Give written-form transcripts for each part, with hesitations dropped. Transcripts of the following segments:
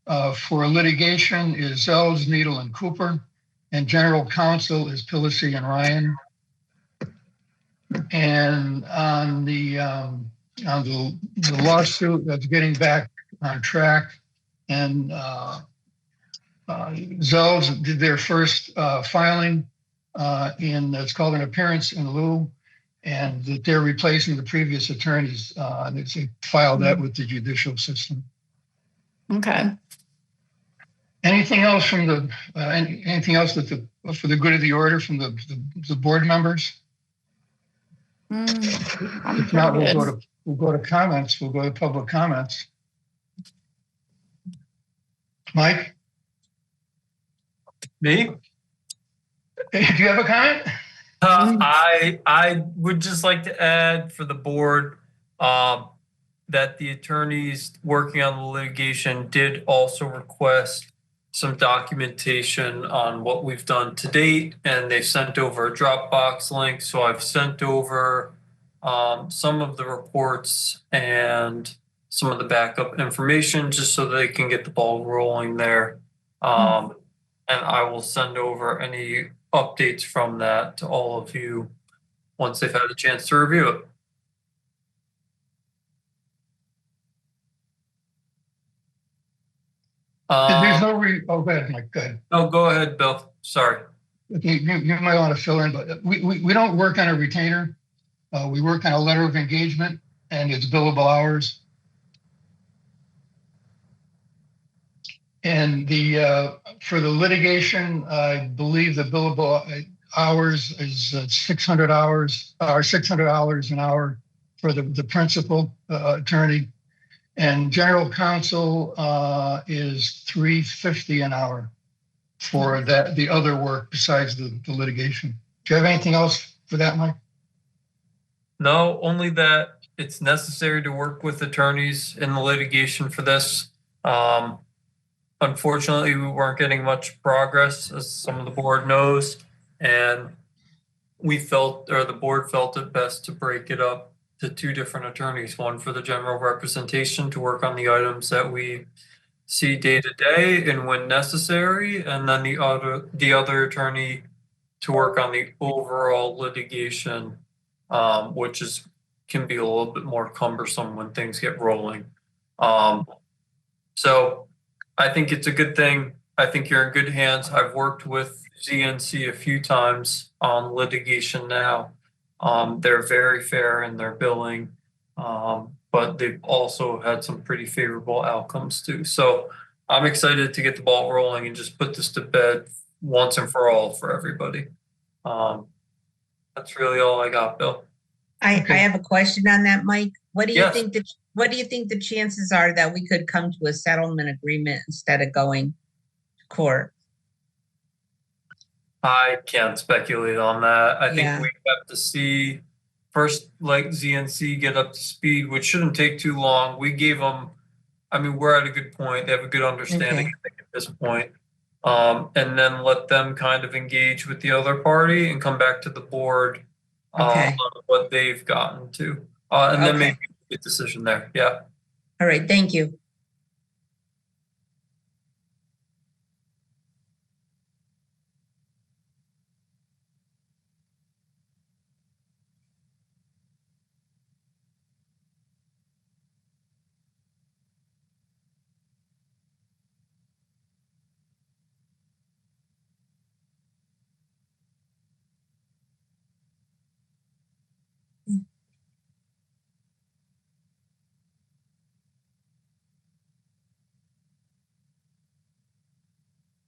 For litigation is Zells, Needle, and Cooper, and general counsel is Pillacy and Ryan. And on the lawsuit that's getting back on track, and Zells did their first filing it's called an appearance in lieu, and that they're replacing the previous attorneys. They filed that with the judicial system. Okay. Anything else from the anything else for the good of the order from the board members? If not, we'll go to comments. We'll go to public comments. Mike? Me? Do you have a comment? I would just like to add for the board that the attorneys working on the litigation did also request some documentation on what we've done to date, and they sent over a Dropbox link. So I've sent over some of the reports and some of the backup information just so they can get the ball rolling there. And I will send over any updates from that to all of you once they've had a chance to review it. There's no oh, go ahead, Mike. Go ahead. Oh, go ahead, Bill. Sorry. You might want to fill in, but we don't work on a retainer. We work on a letter of engagement, and it's billable hours. And for the litigation, I believe the billable hours is 600 hours, or $600 an hour for the principal attorney. And general counsel is $350 an hour for the other work besides the litigation. Do you have anything else for that, Mike? No, only that it's necessary to work with attorneys in the litigation for this. Unfortunately, we weren't getting much progress, as some of the board knows, and the board felt it best to break it up to two different attorneys, one for the general representation to work on the items that we see day to day and when necessary, and then the other attorney to work on the overall litigation, which can be a little bit more cumbersome when things get rolling. So I think it's a good thing. I think you're in good hands. I've worked with ZNC a few times on litigation now. They're very fair in their billing, but they've also had some pretty favorable outcomes too. So I'm excited to get the ball rolling and just put this to bed once and for all for everybody. That's really all I got, Bill. I have a question on that, Mike. What do you think the chances are that we could come to a settlement agreement instead of going to court? I can't speculate on that. I think we have to see first, like ZNC get up to speed, which shouldn't take too long. We gave them, we're at a good point. They have a good understanding at this point. And then let them kind of engage with the other party and come back to the board on what they've gotten to. And then make a decision there. Yeah. All right. Thank you.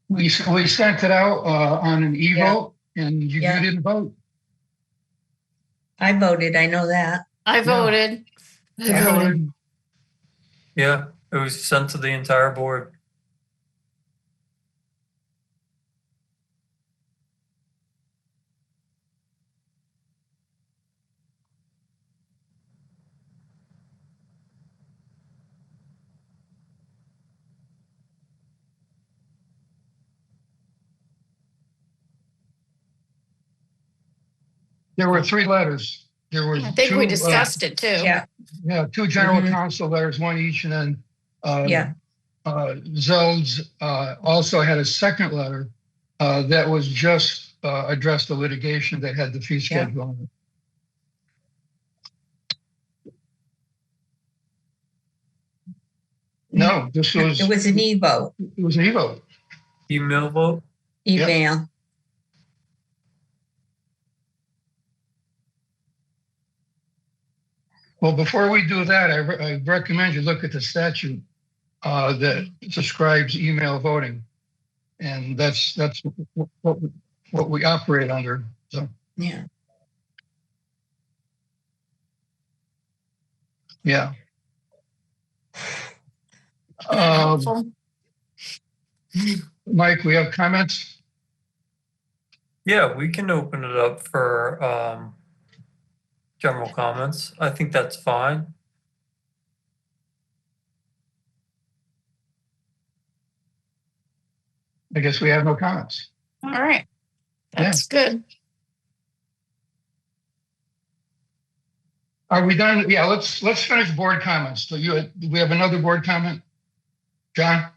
We sent it out on an e-vote, and you didn't vote. I voted. I know that. I voted. I voted. Yeah, it was sent to the entire board. There were 3 letters. There was I think we discussed it too. Yeah. Yeah, 2 general counsel letters, one each, and then Zeld's also had a second letter that was just addressed the litigation that had the fee Yeah. schedule on it. No, this was It was an e-vote, it was an e-vote. Email vote? email. Well, before we do that, I recommend you look at the statute that describes email voting, and that's what we operate under. So Yeah. yeah. Helpful. Mike, we have comments? Yeah, we can open it up for general comments. I think that's fine. I guess we have no comments. All right. That's good. Are we done? Yeah, let's finish board comments. So do we have another board comment? John?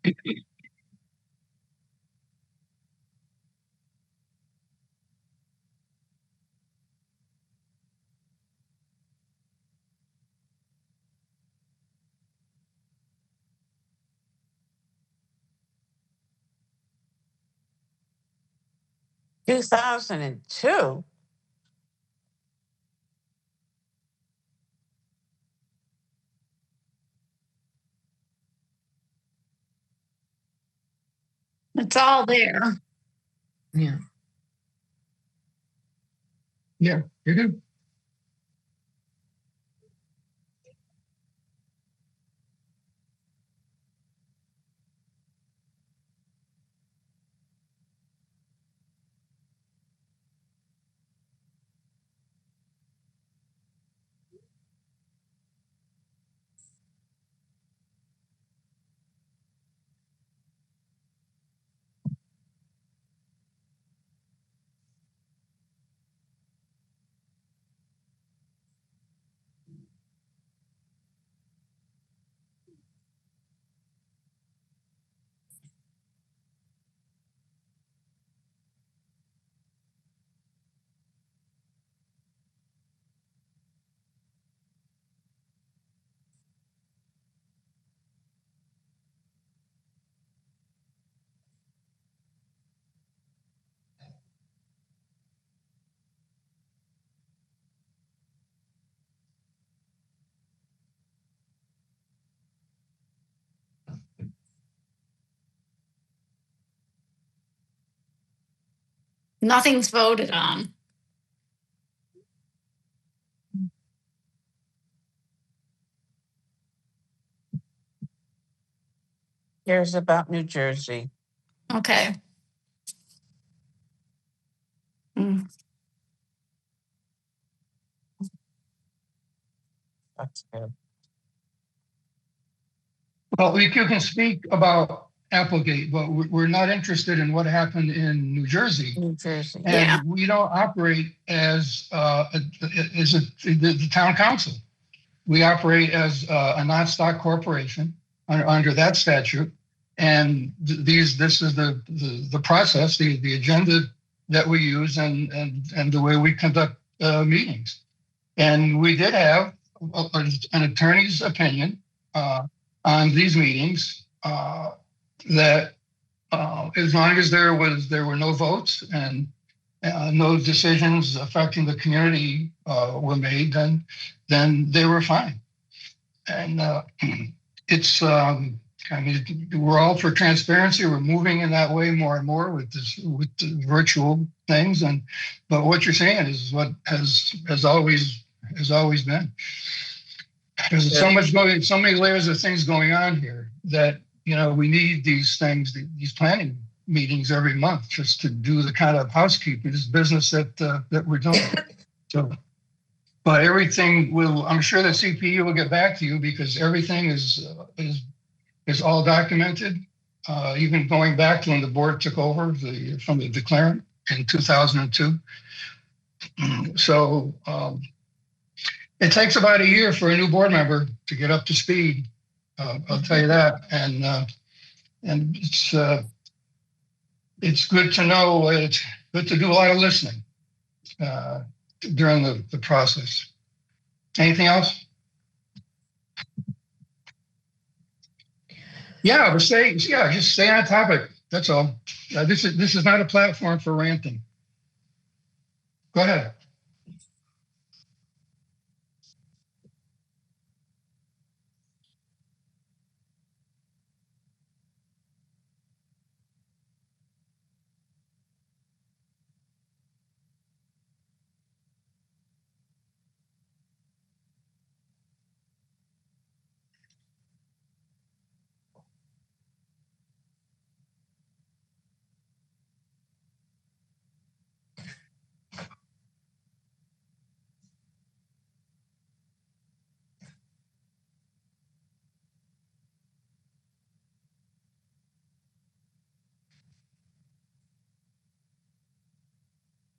Two 2002. It's all there. Yeah. Yeah, you do. Nothing's voted on. Here's about New Jersey. Okay. Mm. That's good. Well, you can speak about Applegate, but we're not interested in what happened in New Jersey. New Jersey. And Yeah. we don't operate as the town council. We operate as a non-stock corporation under that statute. And this is the process, the agenda that we use and the way we conduct meetings. And we did have an attorney's opinion on these meetings that as long as there were no votes and no decisions affecting the community were made, then they were fine. And it's I mean, we're all for transparency. We're moving in that way more and more with the virtual things. But what you're saying is what has always been. There's so many layers of things going on here that, we need these things, these planning meetings every month just to do the kind of housekeeping, this business that we're doing. So, but everything I'm sure the CPE will get back to you because everything is all documented, even going back to when the board took over from the declarant in 2002. So it takes about a year for a new board member to get up to speed. I'll tell you that, and it's good to know. It's good to do a lot of listening during the process. Anything else? Yeah, just stay on topic. That's all. This is not a platform for ranting. Go ahead.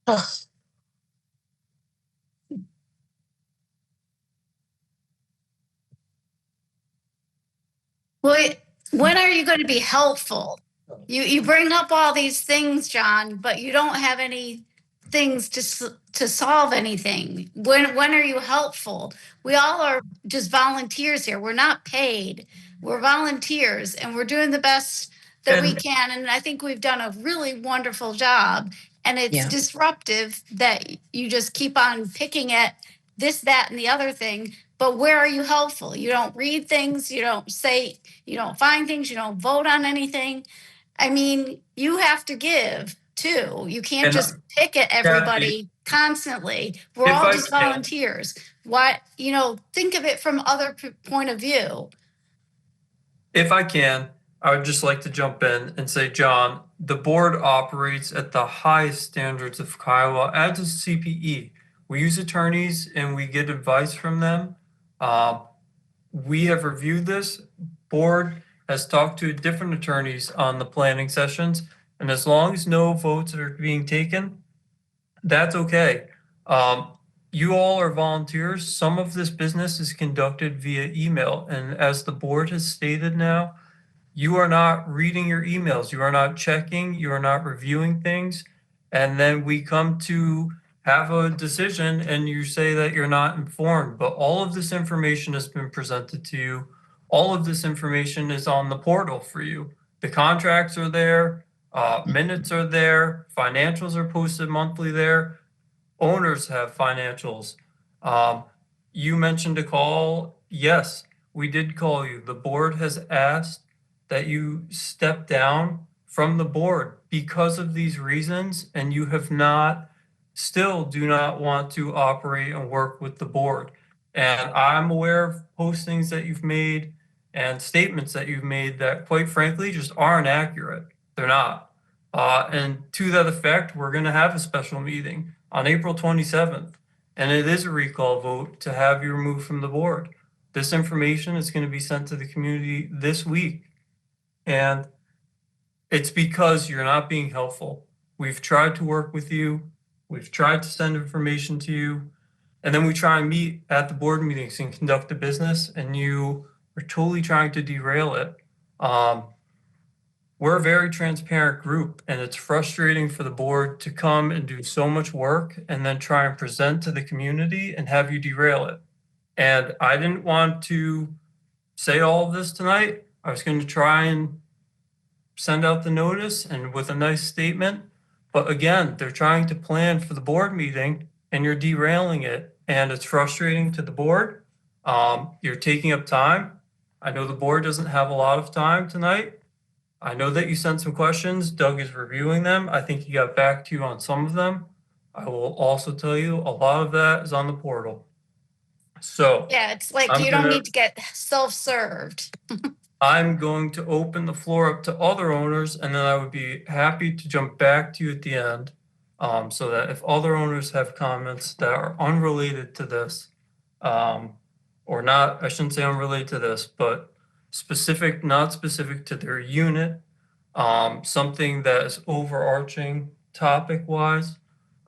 Ugh. Well, when are you going to be helpful? You bring up all these things, John, but you don't have any things to solve anything. When are you helpful? We all are just volunteers here. We're not paid. We're volunteers, and we're doing the best that we can. And I think we've done a really wonderful job. And it's disruptive that you just keep on picking at this, that, and the other thing. But where are you helpful? You don't read things. You don't say. You don't find things. You don't vote on anything. I mean, you have to give too. You can't just pick at everybody constantly. We're all just volunteers. Why, think of it from other point of view. If I can, I would just like to jump in and say, John, the board operates at the highest standards of Kiowa, as does CPE. We use attorneys and we get advice from them. We have reviewed this. Board has talked to different attorneys on the planning sessions, and as long as no votes are being taken, that's okay. You all are volunteers. Some of this business is conducted via email, and as the board has stated now, you are not reading your emails, you are not checking, you are not reviewing things, and then we come to have a decision and you say that you're not informed, but all of this information has been presented to you. All of this information is on the portal for you. The contracts are there, minutes are there, financials are posted monthly there, owners have financials. You mentioned a call. Yes, we did call you. The board has asked that you step down from the board because of these reasons, and you have still do not want to operate and work with the board. And I'm aware of postings that you've made and statements that you've made that, quite frankly, just aren't accurate. They're not. And to that effect, we're going to have a special meeting on April 27th, and it is a recall vote to have you removed from the board. This information is going to be sent to the community this week, and it's because you're not being helpful. We've tried to work with you. We've tried to send information to you, and then we try and meet at the board meetings and conduct the business, and you are totally trying to derail it. We're a very transparent group, and it's frustrating for the board to come and do so much work and then try and present to the community and have you derail it. And I didn't want to say all of this tonight. I was going to try and send out the notice and with a nice statement. But again, they're trying to plan for the board meeting and you're derailing it. And it's frustrating to the board. You're taking up time. I know the board doesn't have a lot of time tonight. I know that you sent some questions. Doug is reviewing them. I think he got back to you on some of them. I will also tell you a lot of that is on the portal. So Yeah, it's like I'm you don't gonna- need to get self-served. I'm going to open the floor up to other owners, and then I would be happy to jump back to you at the end. So that if other owners have comments that are unrelated to this, or not, I shouldn't say unrelated to this, but specific, not specific to their unit, something that is overarching topic wise,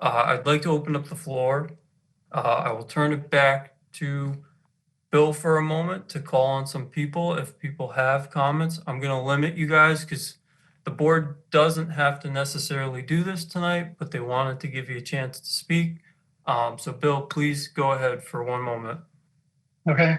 I'd like to open up the floor. I will turn it back to Bill for a moment to call on some people if people have comments. I'm going to limit you guys because the board doesn't have to necessarily do this tonight, but they wanted to give you a chance to speak. So Bill, please go ahead for one moment. Okay.